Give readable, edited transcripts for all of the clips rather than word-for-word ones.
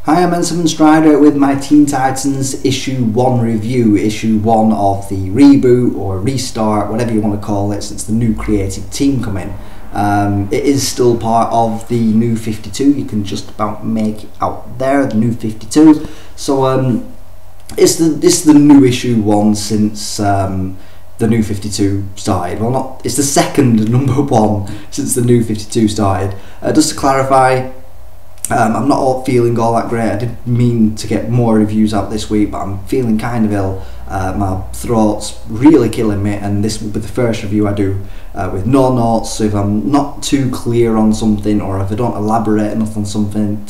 Hi, I'm Ensign Strider with my Teen Titans Issue 1 review, Issue 1 of the reboot or restart, whatever you want to call it, since the new creative team come in. It is still part of the new 52, you can just about make it out there, the new 52. So it's the new Issue 1 since the new 52 started. Well, it's the second number 1 since the new 52 started. Just to clarify, I'm not feeling all that great. I didn't mean to get more reviews out this week, but I'm feeling kind of ill. My throat's really killing me, and this will be the first review I do with no notes. So if I'm not too clear on something, or if I don't elaborate enough on something,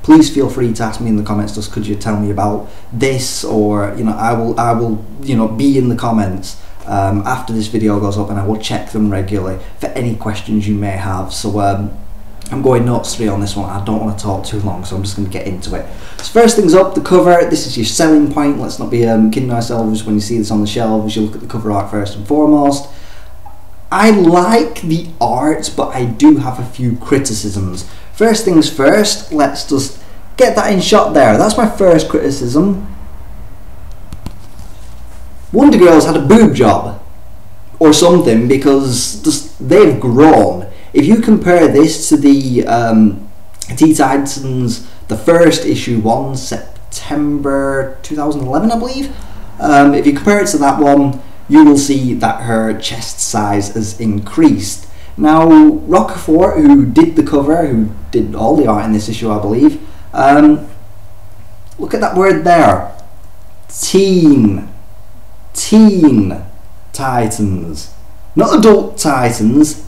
please feel free to ask me in the comments. Just could you tell me about this, or I will be in the comments after this video goes up, and I will check them regularly for any questions you may have. So I'm going notes free on this one. I don't want to talk too long, so I'm just going to get into it. So first things up, the cover. This is your selling point. Let's not be kidding ourselves when you see this on the shelves. You look at the cover art first and foremost. I like the art, but I do have a few criticisms. First things first, let's just get that in shot there. That's my first criticism. Wonder Girls had a boob job or something, because they've grown. If you compare this to the Teen Titans, the first issue 1, September 2011, I believe. If you compare it to that one, you will see that her chest size has increased. Now, Roquefort, who did the cover, who did all the art in this issue, I believe, look at that word there. Teen Titans. Not adult Titans.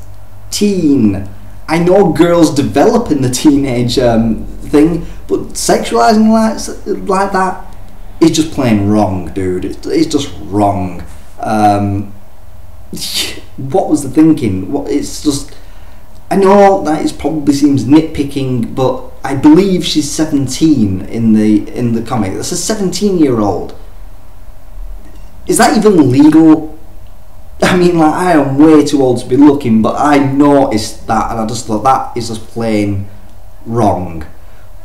Teen. I know girls develop in the teenage thing, but sexualizing like that is just plain wrong, dude. It's just wrong. What was the thinking? It's just, I know that it probably seems nitpicking, but I believe she's 17 in the comic. That's a 17-year-old. Is that even legal? I mean, like, I am way too old to be looking, but I noticed that, and I just thought that is just plain wrong.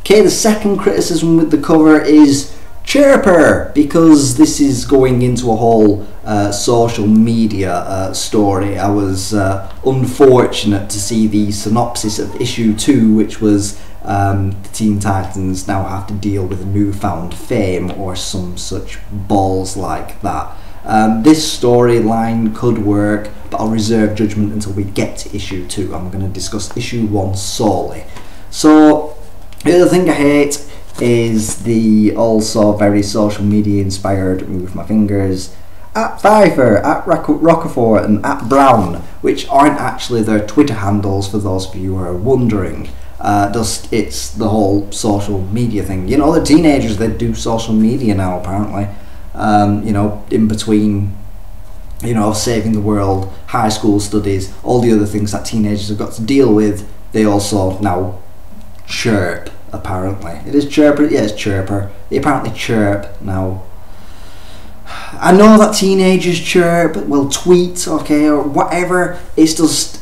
Okay, the second criticism with the cover is Chirper, because this is going into a whole social media story. I was unfortunate to see the synopsis of issue 2, which was the Teen Titans now have to deal with newfound fame or some such balls like that. This storyline could work, but I'll reserve judgment until we get to issue 2. I'm going to discuss issue 1 solely. So, the other thing I hate is the also very social media inspired, move my fingers, at Pfeiffer, at Roquefort, and at Brown, which aren't actually their Twitter handles for those of you who are wondering. It's the whole social media thing. The teenagers, they do social media now, apparently. In between, saving the world, high school studies, all the other things that teenagers have got to deal with, they also now chirp, apparently. It is Chirper? Yeah, it's Chirper. They apparently chirp now. I know that teenagers chirp, well, tweet, okay, or whatever. It's just,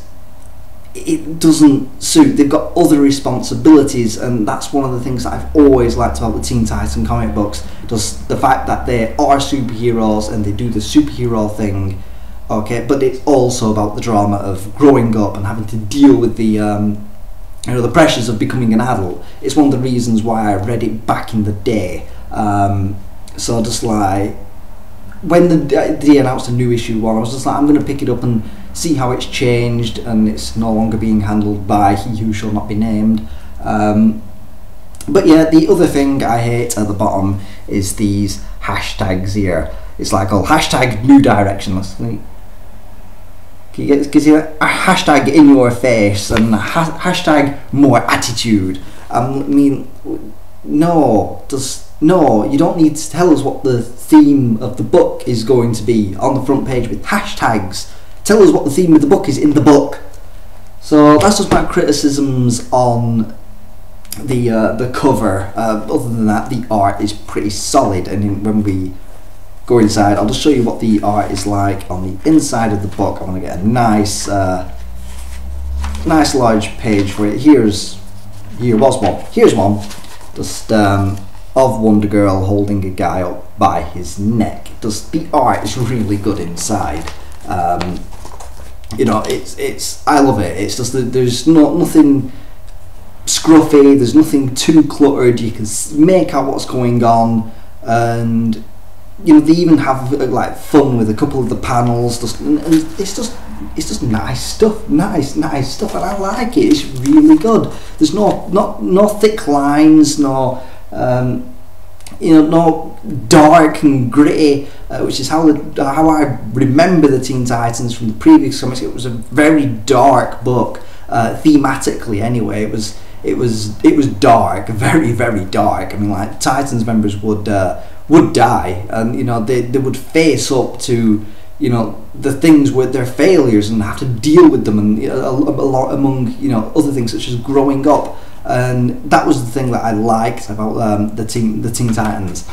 it doesn't suit. They've got other responsibilities, and that's one of the things that I've always liked about the Teen Titan comic books. Just the fact that they are superheroes and they do the superhero thing, okay, but it's also about the drama of growing up and having to deal with the the pressures of becoming an adult. It's one of the reasons why I read it back in the day. So just like when they announced a new issue 1, I was just like, I'm going to pick it up and see how it's changed, and it's no longer being handled by he who shall not be named. But yeah, the other thing I hate at the bottom is these hashtags here. It's like, oh, hashtag new direction. Can you see that? A hashtag in your face and a hashtag more attitude. I mean, no, you don't need to tell us what the theme of the book is going to be on the front page with hashtags. Tell us what the theme of the book is in the book. So that's just my criticisms on the cover. Other than that, the art is pretty solid, and when we go inside, I'll just show you what the art is like on the inside of the book. I want to get a nice large page for it. Here's one. just of Wonder Girl holding a guy up by his neck. Just the art is really good inside. You know, it's I love it. It's just that there's nothing scruffy. There's nothing too cluttered. You can make out what's going on, and you know they even have like fun with a couple of the panels. And it's just nice stuff, nice stuff, and I like it. It's really good. There's no thick lines, no you know, no dark and gritty, which is how I remember the Teen Titans from the previous comics. It was a very dark book, thematically. Anyway, it was dark, very dark. I mean, like Titans members would die, and you know they would face up to, you know, the things with their failures and have to deal with them, and you know, a lot among, you know, other things such as growing up. And that was the thing that I liked about the Teen Titans.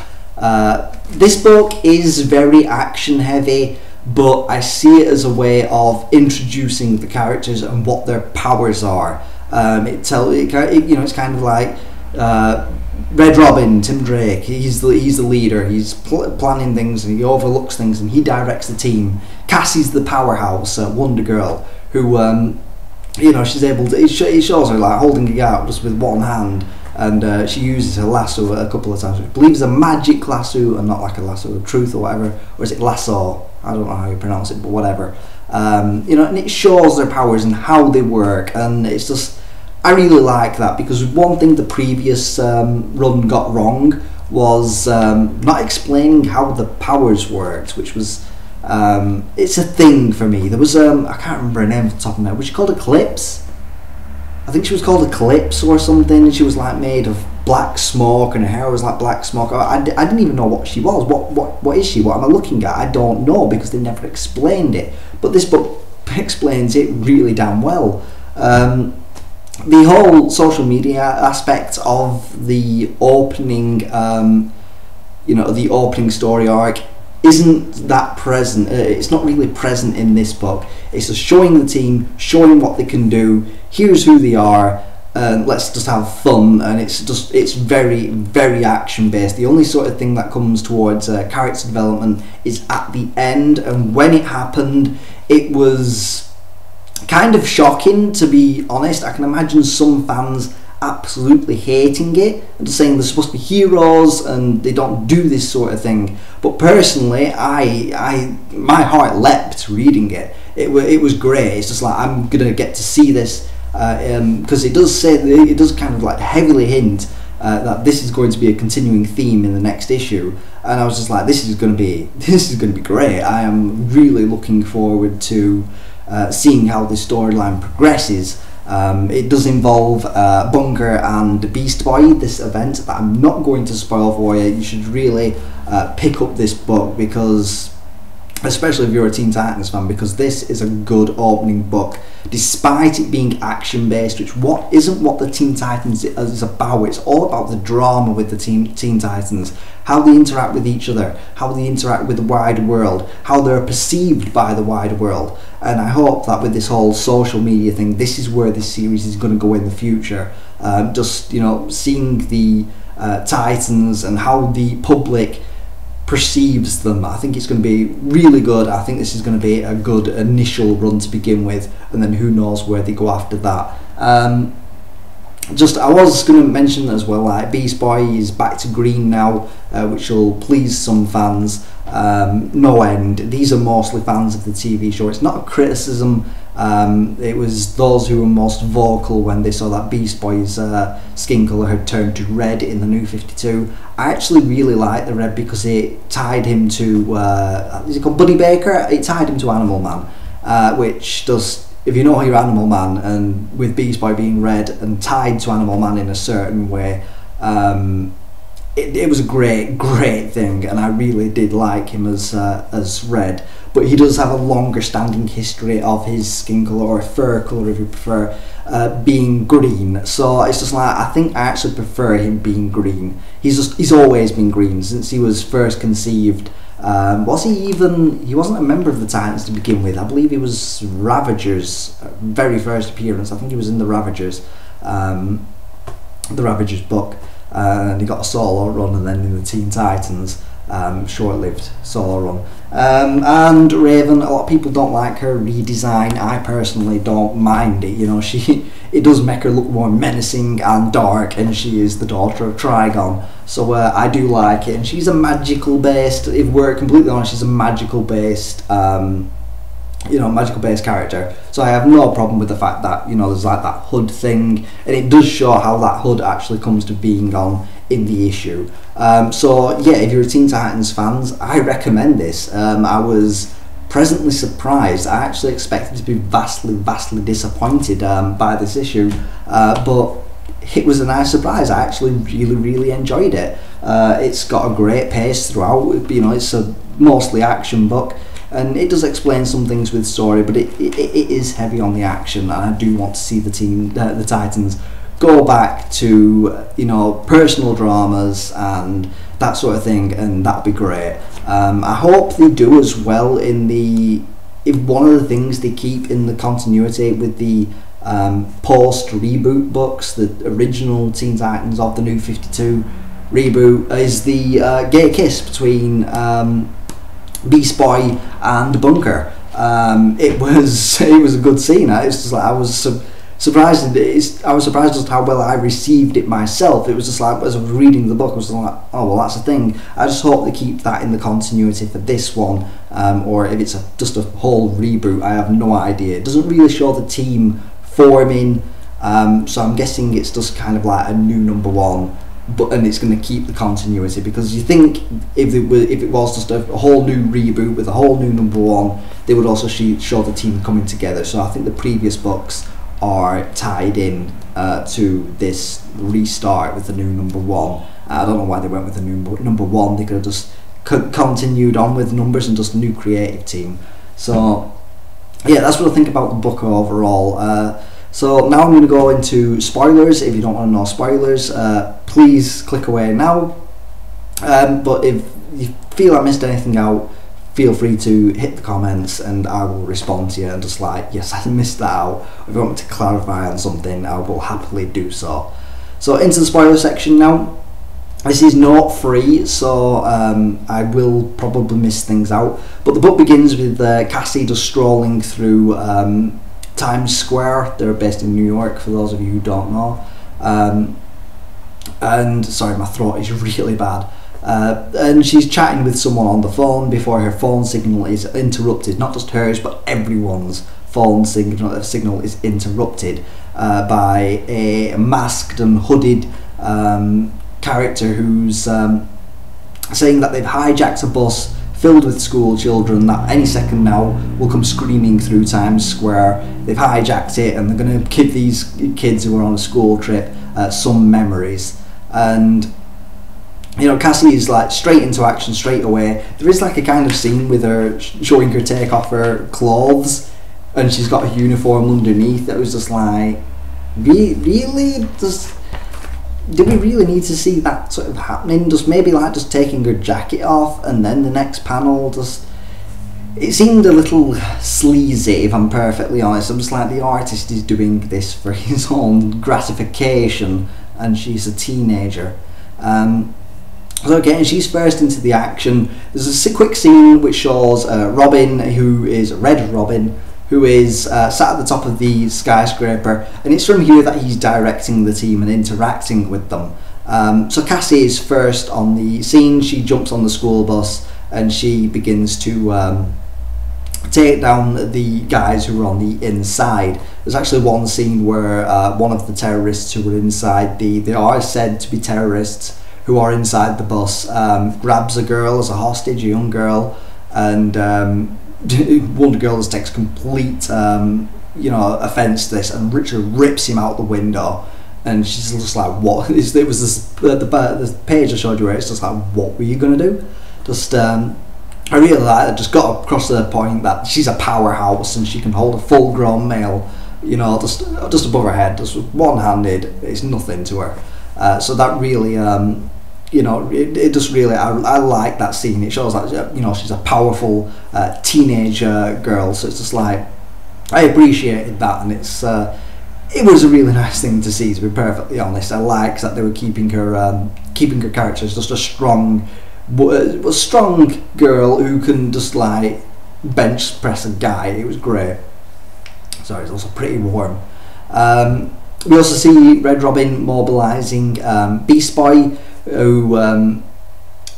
This book is very action heavy, but I see it as a way of introducing the characters and what their powers are. You know, it's kind of like Red Robin, Tim Drake. He's the leader. He's planning things, and he overlooks things, and he directs the team. Cassie's the powerhouse, Wonder Girl, who you know, she's able to. It shows her like holding a guy up just with one hand, and she uses her lasso a couple of times. I believe it's a magic lasso and not like a lasso of truth or whatever, or is it lasso? I don't know how you pronounce it, but whatever. You know, and it shows their powers and how they work, and it's just, I really like that, because one thing the previous run got wrong was not explaining how the powers worked, which was it's a thing for me. There was I can't remember her name off the top of my head. Was she called Eclipse? I think she was called Eclipse or something. She was like made of black smoke, and her hair was like black smoke. I didn't even know what she was. What is she? What am I looking at? I don't know, because they never explained it. But this book explains it really damn well. The whole social media aspect of the opening, you know, the opening story arc isn't that present. It's not really present in this book. It's just showing the team, showing what they can do. Here's who they are. Let's just have fun, and it's very action based. The only sort of thing that comes towards character development is at the end, and when it happened, it was kind of shocking, to be honest. I can imagine some fans absolutely hating it and just saying they're supposed to be heroes and they don't do this sort of thing. But personally, my heart leapt reading it. It was great. It's just like, I'm gonna get to see this, because it does kind of like heavily hint that this is going to be a continuing theme in the next issue, and I was just like, this is going to be great. I am really looking forward to seeing how this storyline progresses. It does involve Bunker and Beast Boy, this event, that I'm not going to spoil for you. You should really pick up this book, because, especially if you're a Teen Titans fan, because this is a good opening book, despite it being action based, which isn't what the Teen Titans is about. It's all about the drama with the Teen Titans, how they interact with each other, how they interact with the wider world, how they're perceived by the wider world. And I hope that with this whole social media thing, this is where this series is going to go in the future. Just, you know, seeing the Titans and how the public perceives them, I think it's going to be really good. I think this is going to be a good initial run to begin with, and then who knows where they go after that. I was going to mention as well, like, Beast Boy is back to green now, which will please some fans no end. These are mostly fans of the TV show. It's not a criticism. It was those who were most vocal when they saw that Beast Boy's skin colour had turned to red in the New 52. I actually really like the red because it tied him to, is it called Buddy Baker? It tied him to Animal Man, which does, if you know your Animal Man, and with Beast Boy being red and tied to Animal Man in a certain way, it was a great thing, and I really did like him as red. But he does have a longer standing history of his skin colour, or fur colour if you prefer, being green. So it's just like, I think I actually prefer him being green. He's always been green since he was first conceived. He wasn't a member of the Titans to begin with. I believe he was Ravager's very first appearance. I think he was in the Ravagers book. and he got a solo run, and then in the Teen Titans, short-lived solo run. And Raven, a lot of people don't like her redesign. I personally don't mind it. You know, it does make her look more menacing and dark, and she is the daughter of Trigon, so I do like it. And she's a magical based, if we're completely honest, she's a magical based magical based character, so I have no problem with the fact that, you know, there's like that hood thing, and it does show how that hood actually comes to being on in the issue. So yeah, if you're a Teen Titans fans, I recommend this. I was pleasantly surprised. I actually expected to be vastly disappointed by this issue, but it was a nice surprise. I actually really enjoyed it. It's got a great pace throughout. You know, it's a mostly action book, and it does explain some things with story, but it is heavy on the action, and I do want to see the Titans go back to, you know, personal dramas and that sort of thing, and that'd be great. I hope they do as well if one of the things they keep in the continuity with the post reboot books, the original Teen Titans of the New 52 reboot, is the gay kiss between Beast Boy and Bunker. It was a good scene. It's just like I was surprised as to how well I received it myself. It was just like, as I was reading the book, I was like, oh well, that's a thing. I just hope they keep that in the continuity for this one, or if it's just a whole reboot, I have no idea. It doesn't really show the team forming, so I'm guessing it's just kind of like a new number one. And it's going to keep the continuity, because you think if it was just a whole new reboot with a whole new number one, they would also show the team coming together. So I think the previous books are tied in to this restart with the new number one. I don't know why they went with the new number one. They could have just continued on with numbers and just a new creative team. So yeah, that's what I think about the book overall. So now I'm going to go into spoilers. If you don't want to know spoilers, please click away now. But if you feel I missed anything out, feel free to hit the comments and I will respond to you and just like, yes, I missed that out. If you want me to clarify on something, I will happily do so. So into the spoiler section now. This is not free, so I will probably miss things out. But the book begins with Cassie just strolling through Times Square. They're based in New York, for those of you who don't know. And sorry, my throat is really bad. And she's chatting with someone on the phone before her phone signal is interrupted. Not just hers, but everyone's phone signal is interrupted by a masked and hooded character who's saying that they've hijacked a bus filled with school children that any second now will come screaming through Times Square. They've hijacked it and they're going to give these kids who are on a school trip some memories. And you know, Cassie is like straight into action straight away. There is like a kind of scene with her showing her take off her clothes and she's got a uniform underneath. That was just like, really? Do we really need to see that sort of happening? Just maybe like just taking her jacket off and then the next panel just... It seemed a little sleazy, if I'm perfectly honest. I'm just like, the artist is doing this for his own gratification and she's a teenager. So again, she's first into the action. There's a quick scene which shows Robin, who is Red Robin, who is sat at the top of the skyscraper, and it's from here that he's directing the team and interacting with them. So Cassie is first on the scene. She jumps on the school bus and she begins to take down the guys who are on the inside. There's actually one scene where one of the terrorists who were inside they are said to be terrorists who are inside the bus, grabs a girl as a hostage, a young girl, and one girl just takes complete offence to this and Richard rips him out the window, and she's just like, what? It was this, the page I showed you where it's just like, what were you going to do? Just I really like that, just got across the point that she's a powerhouse and she can hold a full grown male, you know, just above her head, just one-handed. It's nothing to her. So that really it just really, I like that scene. It shows that, you know, she's a powerful teenage girl, so it's just like, I appreciated that, and it's it was a really nice thing to see, to be perfectly honest. I like that they were keeping her character as just a strong girl who can just like bench press a guy. It was great. Sorry, it's also pretty warm. We also see Red Robin mobilising Beast Boy, who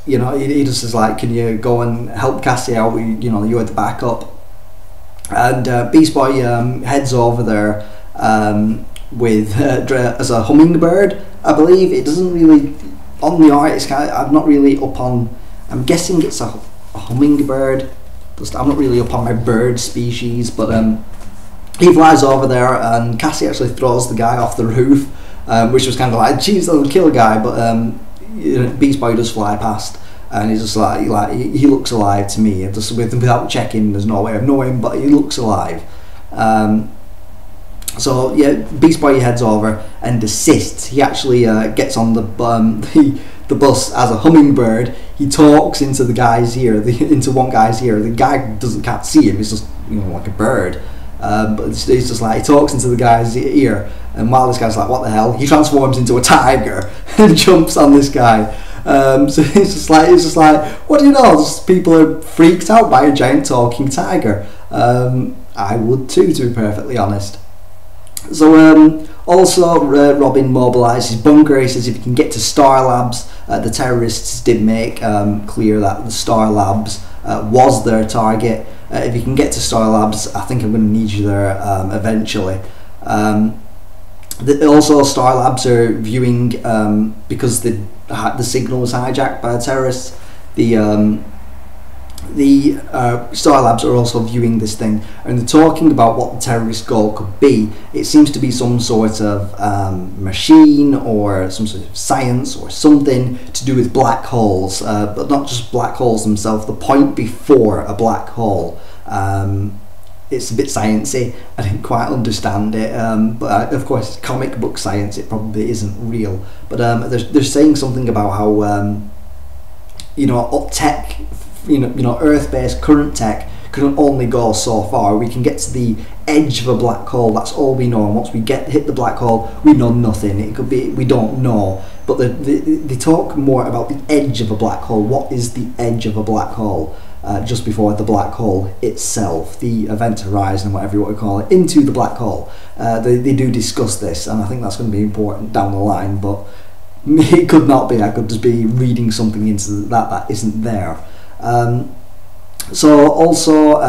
you know, he just is like, can you go and help Cassie out? You know, you're the backup. And Beast Boy heads over there with as a hummingbird, I believe. It doesn't really, on the art, it's kind of, I'm not really up on, I'm guessing it's a hummingbird. I'm not really up on my bird species, but he flies over there and Cassie actually throws the guy off the roof, which was kind of like, geez, that'll kill a guy, but you know, Beast Boy does fly past and he's just like he looks alive to me. Just without checking, there's no way of knowing, but he looks alive. So yeah, Beast Boy heads over and assists. He actually gets on the bus as a hummingbird. He talks into the guy's ear, into one guy's ear. The guy can't see him. He's just, you know, like a bird. But he's just like, he talks into the guy's ear, and while this guy's like, what the hell, he transforms into a tiger and jumps on this guy. So it's just like, what do you know? Just people are freaked out by a giant talking tiger. I would too, to be perfectly honest. So also Robin mobilises Bunker. He says if you can get to Star Labs, the terrorists did make clear that the Star Labs was their target. If you can get to Star Labs, I think I'm going to need you there eventually. Also, Star Labs are viewing, because the signal was hijacked by the terrorists, the Star Labs are also viewing this thing, and they're talking about what the terrorist goal could be. It seems to be some sort of machine or some sort of science or something to do with black holes, but not just black holes themselves, the point before a black hole. It's a bit sciencey. I didn't quite understand it, but of course, comic book science, it probably isn't real. But they're saying something about how you know, tech, you know, Earth-based current tech can only go so far. We can get to the edge of a black hole. That's all we know. And once we hit the black hole, we know nothing. It could be we don't know. But they talk more about the edge of a black hole. What is the edge of a black hole? Just before the black hole itself, the event horizon, whatever you want to call it, into the black hole. They do discuss this, and I think that's going to be important down the line. But it could not be. I could just be reading something into that isn't there. So also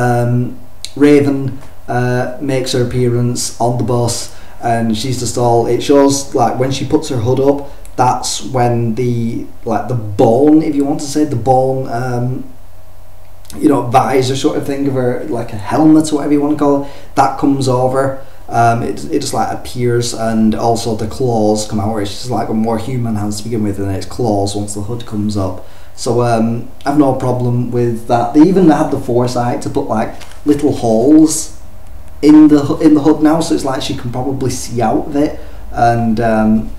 Raven makes her appearance on the bus, and she's just all, it shows like when she puts her hood up, that's when the bone, if you want to say, the bone you know, visor sort of thing of her, like a helmet or whatever you want to call it, that comes over. It just like appears, and also the claws come out, where it's just like a more human hands to begin with, and then it's claws once the hood comes up. So I've no problem with that. They even had the foresight to put like little holes in the hood now, so it's like she can probably see out of it. And I'm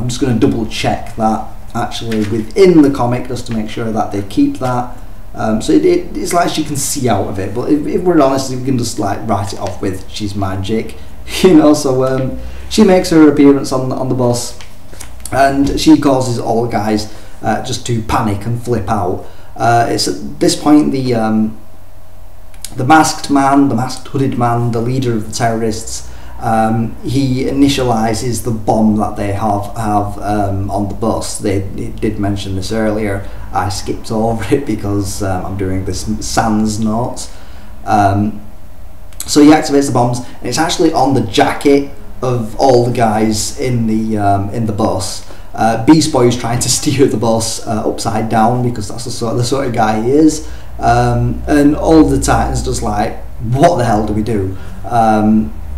just going to double check that actually within the comic, just to make sure that they keep that. So it's like she can see out of it, but if we're honest, we can just like write it off with she's magic, you know. So she makes her appearance on the bus, and she causes all the guys just to panic and flip out. It's at this point the masked man, the masked hooded man, the leader of the terrorists, he initializes the bomb that they have on the bus. They did mention this earlier. I skipped over it because I'm doing this sans notes. So he activates the bombs, and it's actually on the jacket of all the guys in the bus. Beast Boy is trying to steer the bus upside down, because that's the sort of guy he is. And all the Titans just like, what the hell do we do?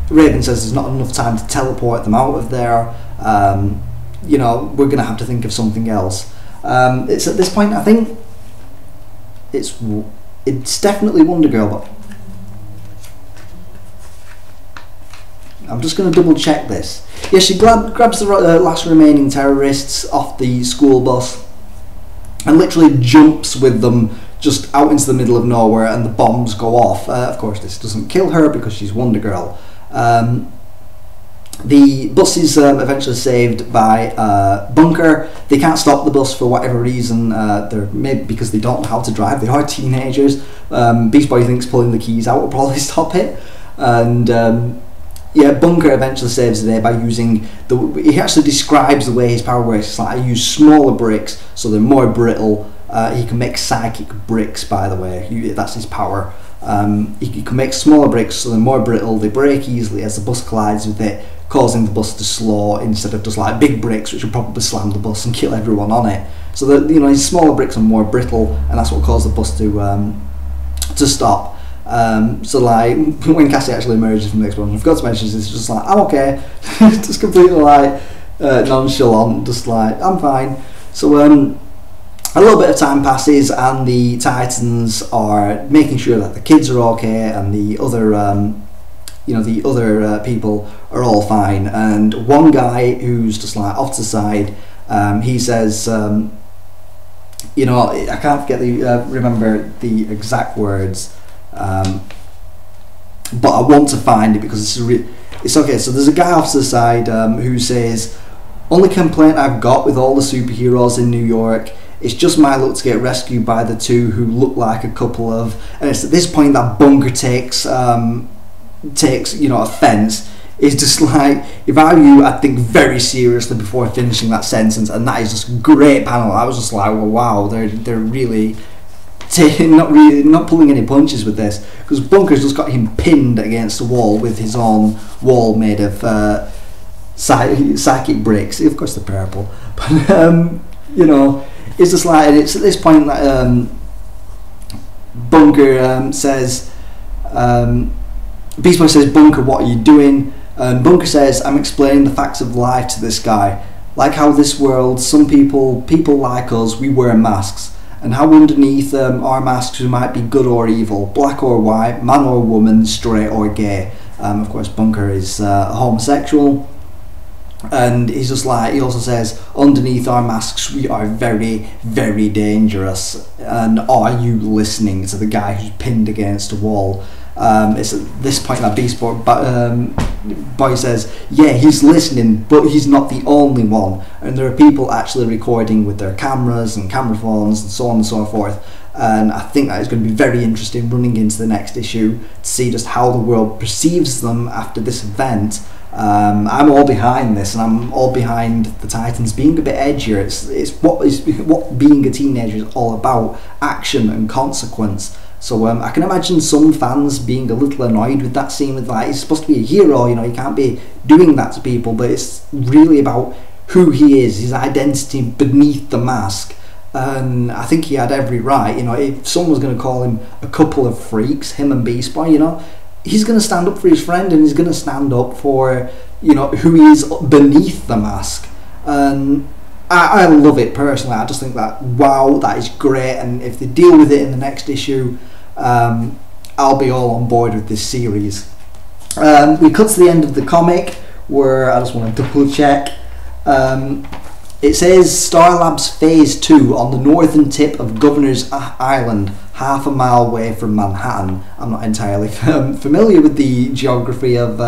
Raven says there's not enough time to teleport them out of there. You know, we're gonna have to think of something else. It's at this point, I think it's definitely Wonder Girl, but I'm just going to double check this. Yeah, she grabs the last remaining terrorists off the school bus and literally jumps with them just out into the middle of nowhere, and the bombs go off. Of course, this doesn't kill her because she's Wonder Girl. The bus is eventually saved by Bunker. They can't stop the bus for whatever reason. They're maybe because they don't know how to drive. They are teenagers. Beast Boy thinks pulling the keys out will probably stop it. And yeah, Bunker eventually saves the day by using he actually describes the way his power works. It's like, I use smaller bricks so they're more brittle. He can make psychic bricks, by the way. That's his power. He can make smaller bricks so they're more brittle. They break easily as the bus collides with it, causing the bus to slow instead of just like big bricks, which would probably slam the bus and kill everyone on it. So that, you know, his smaller bricks are more brittle, and that's what caused the bus to stop. So like when Cassie actually emerges from the explosion, I forgot to mention this. It's just like, I'm okay, just completely like nonchalant, just like I'm fine. So a little bit of time passes, and the Titans are making sure that the kids are okay, and the other people are all fine. And one guy who's just like off to the side, he says, you know, I can't remember the exact words, but I want to find it because it's okay. So there's a guy off to the side who says, "Only complaint I've got with all the superheroes in New York, it's just my luck to get rescued by the two who look like a couple of..." And it's at this point that Bunker takes offence. It's just like, if I were you, I'd think very seriously before finishing that sentence, and that is just a great panel. I was just like, well, wow, they're really not pulling any punches with this, because Bunker's just got him pinned against the wall with his own wall made of psychic bricks. Of course they're purple, but you know, it's just like, and it's at this point that Bunker says, Beast Boy says, "Bunker, what are you doing?" And Bunker says, "I'm explaining the facts of life to this guy. Like how this world, some people like us, we wear masks. And how underneath our masks we might be good or evil, black or white, man or woman, straight or gay." Of course, Bunker is homosexual. And he's just like, he also says, "Underneath our masks we are very, very dangerous. And are you listening?" to the guy who's pinned against a wall. It's at this point that Beast Boy says, "Yeah, he's listening, but he's not the only one. And there are people actually recording with their cameras and camera phones and so on and so forth." And I think that is going to be very interesting running into the next issue to see just how the world perceives them after this event. I'm all behind this, and I'm all behind the Titans being a bit edgier. It's what being a teenager is all about: action and consequence. So I can imagine some fans being a little annoyed with that scene, with like, he's supposed to be a hero, you know, you can't be doing that to people, but it's really about who he is, his identity beneath the mask. And I think he had every right, you know, if someone was going to call him a couple of freaks, him and Beast Boy, you know, he's going to stand up for his friend, and he's going to stand up for, you know, who he is beneath the mask. And I love it personally. I just think that, wow, that is great, and if they deal with it in the next issue, I'll be all on board with this series. We cut to the end of the comic, where I just want to double check. It says Star Labs Phase 2 on the northern tip of Governor's Island, half a mile away from Manhattan. I'm not entirely familiar with the geography of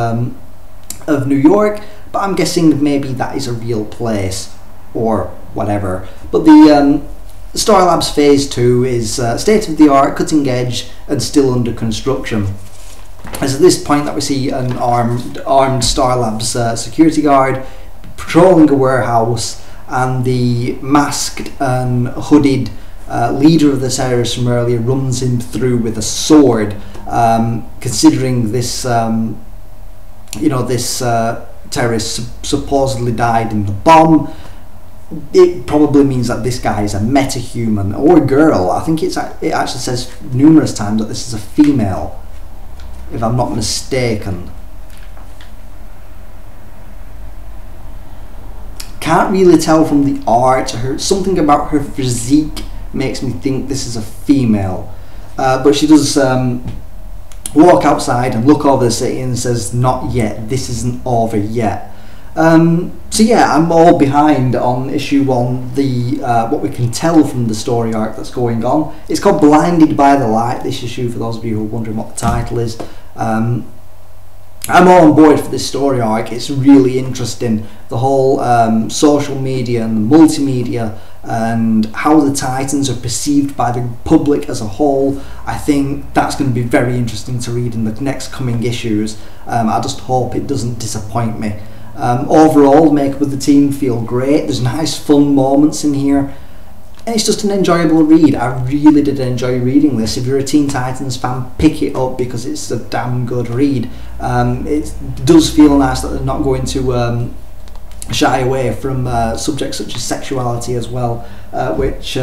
New York, but I'm guessing maybe that is a real place or whatever. But the Star Labs Phase 2 is state-of-the-art, cutting-edge, and still under construction. It's at this point that we see an armed Star Labs security guard patrolling a warehouse, and the masked and hooded leader of the terrorists from earlier runs him through with a sword. Considering this, this terrorist supposedly died in the bomb, it probably means that this guy is a metahuman, or a girl. I think it actually says numerous times that this is a female, if I'm not mistaken. Can't really tell from the art. Something about her physique makes me think this is a female, but she does walk outside and look over the city and says, "Not yet, this isn't over yet." So yeah, I'm all behind on issue 1, the what we can tell from the story arc that's going on. It's called Blinded by the Light, this issue, for those of you who are wondering what the title is. I'm all on board for this story arc. It's really interesting. The whole social media and the multimedia and how the Titans are perceived by the public as a whole. I think that's going to be very interesting to read in the next coming issues. I just hope it doesn't disappoint me. Overall, the makeup of the team feel great. There's nice fun moments in here. And it's just an enjoyable read. I really did enjoy reading this. If you're a Teen Titans fan, pick it up because it's a damn good read. It does feel nice that they're not going to shy away from subjects such as sexuality as well, which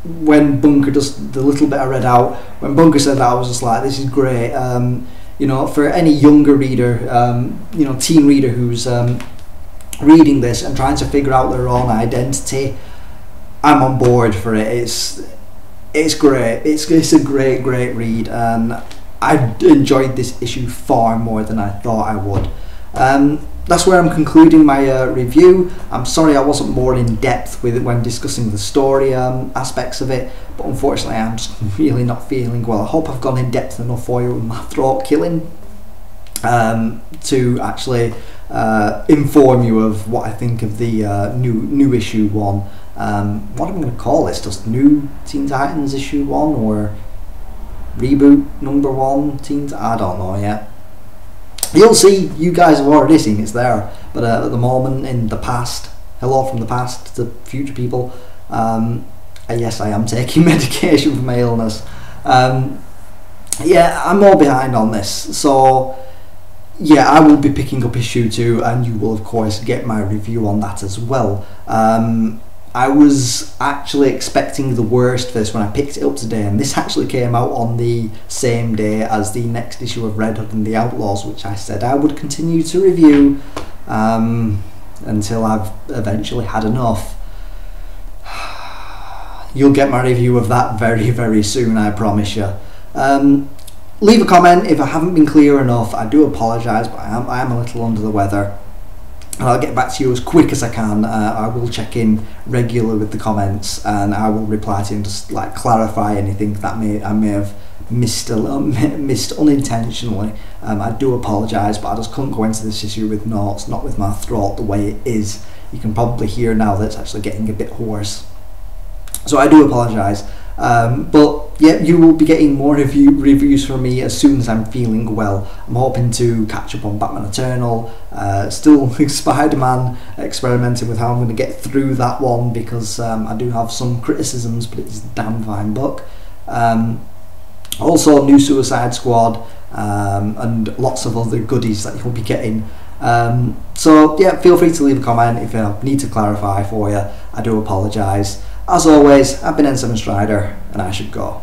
when Bunker does the little bit I read out, when Bunker said that, I was just like, this is great. You know, for any younger reader, you know, teen reader who's reading this and trying to figure out their own identity, I'm on board for it. It's great. It's a great read, and I enjoyed this issue far more than I thought I would. That's where I'm concluding my review. I'm sorry I wasn't more in depth with it when discussing the story aspects of it, but unfortunately I'm just really not feeling well. I hope I've gone in depth enough for you with my throat killing to actually inform you of what I think of the new issue 1. What am I going to call this? Just New Teen Titans issue 1 or Reboot number 1 Teens? I don't know yet. You'll see. You guys have already seen it's there, but at the moment, in the past, hello from the past to future people, yes, I am taking medication for my illness. Yeah, I'm more behind on this, so yeah, I will be picking up issue 2, and you will of course get my review on that as well. I was actually expecting the worst for this when I picked it up today, and this actually came out on the same day as the next issue of Red Hood and the Outlaws, which I said I would continue to review until I've eventually had enough. You'll get my review of that very soon, I promise you. Leave a comment if I haven't been clear enough. I do apologise, but I am a little under the weather. And I'll get back to you as quick as I can. I will check in regularly with the comments, and I will reply to you and just like clarify anything that I may have missed unintentionally. I do apologise, but I just couldn't go into this issue with notes, not with my throat the way it is. You can probably hear now that it's actually getting a bit hoarse. So I do apologise. But yeah, you will be getting more reviews from me as soon as I'm feeling well. I'm hoping to catch up on Batman Eternal, still Spider-Man, experimenting with how I'm going to get through that one, because I do have some criticisms, but it's a damn fine book. Also new Suicide Squad, and lots of other goodies that you'll be getting. So yeah, feel free to leave a comment if you need to clarify for you. I do apologise. As always, I've been N7 Strider, and I should go.